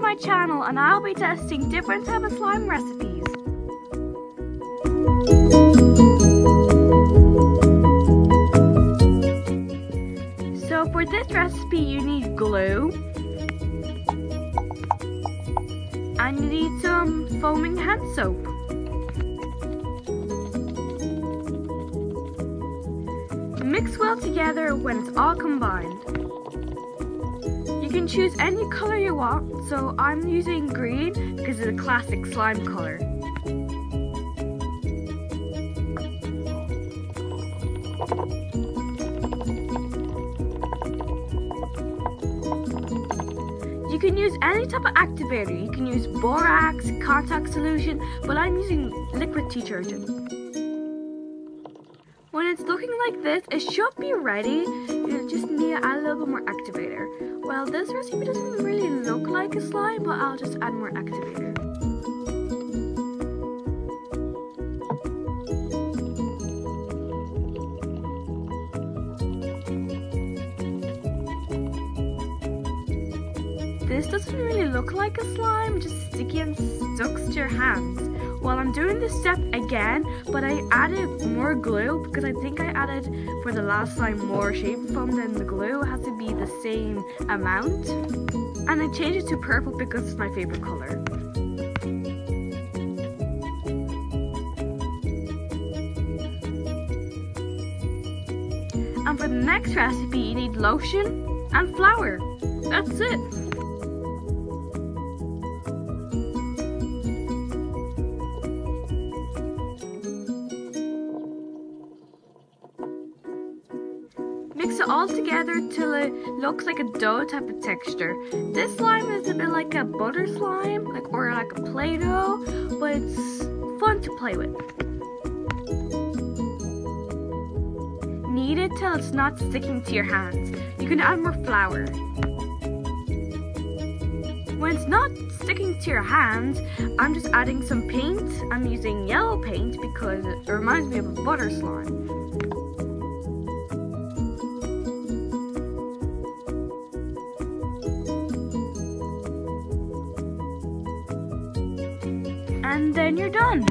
my channel and I'll be testing different type of slime recipes. So for this recipe you need glue and you need some foaming hand soap. Mix well together when it's all combined. You can choose any color you want, so I'm using green because it's a classic slime color. You can use any type of activator. You can use borax, contact solution, but I'm using liquid detergent. When it's looking like this, it should be ready. You just need to add a little bit more activator. Well, this recipe doesn't really look like a slime, but I'll just add more activator. This doesn't really look like a slime, just sticky and stuck to your hands. Well, I'm doing this step again, but I added more glue because I think I added for the last slime more shape foam than the glue. It has to be the same amount. And I changed it to purple because it's my favorite color. And for the next recipe, you need lotion and flour. That's it. Mix it all together till it looks like a dough type of texture. This slime is a bit like a butter slime, or like a Play-Doh, but it's fun to play with. Knead it till it's not sticking to your hands. You can add more flour. When it's not sticking to your hands, I'm just adding some paint. I'm using yellow paint because it reminds me of a butter slime. And then you're done.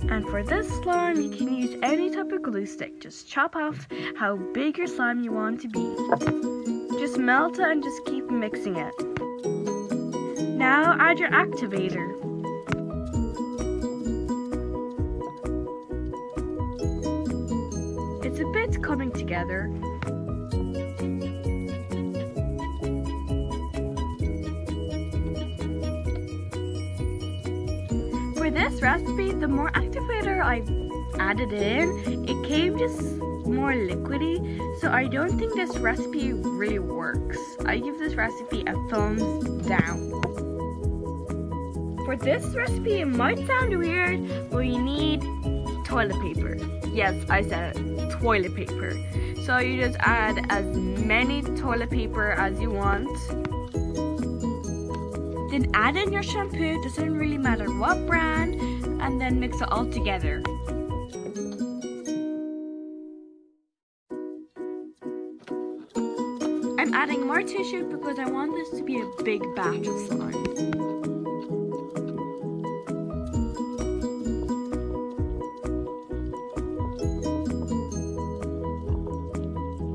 And for this slime, you can use any type of glue stick. Just chop off how big your slime you want to be. Just melt it and just keep mixing it. Now add your activator. It's a bit coming together. For this recipe, the more activator I added in, it came just more liquidy, so I don't think this recipe really works. I give this recipe a thumbs down. For this recipe, it might sound weird, but you need toilet paper. Yes, I said it, toilet paper. So you just add as many toilet paper as you want. Then add in your shampoo, doesn't really matter what brand, and then mix it all together. I'm adding more tissue because I want this to be a big batch of slime.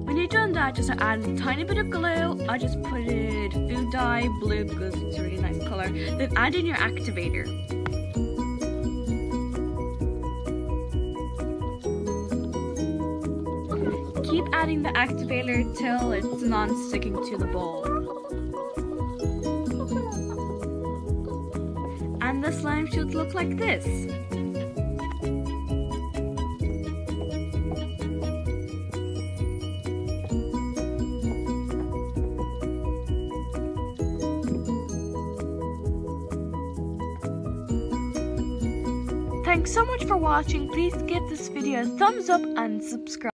When you're done that, just add a tiny bit of glue. I just put it food dye blue because it's a really nice color. Then add in your activator. Keep adding the activator till it's not sticking to the bowl. And the slime should look like this. Thanks so much for watching. Please give this video a thumbs up and subscribe.